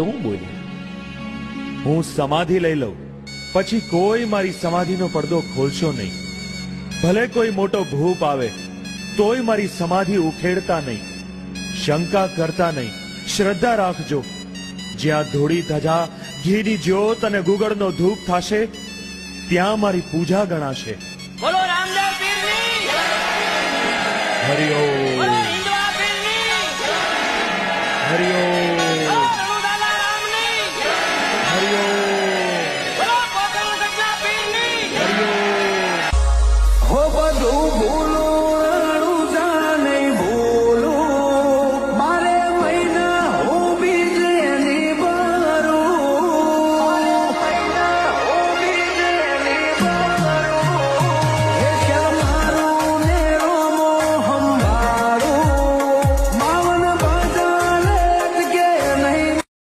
હું બોલી, હું સમાધિ લઈ લઉં પછી કોઈ મારી સમાધિનો પડદો ખોલશો નહીં. ભલે કોઈ મોટો ભૂપ આવે તોય મારી સમાધિ ઉખેડતા નહીં. શંકા કરતા નહીં, શ્રદ્ધા રાખજો. જ્યાં ધોળી ધજા, ઘીની જ્યોત અને ગુગળનો ધૂપ થશે ત્યાં મારી પૂજા ગણાશે. બોલો રામદેવ પીરની હરિઓમ બોલો હિન્દવા પીરની હરિઓમ.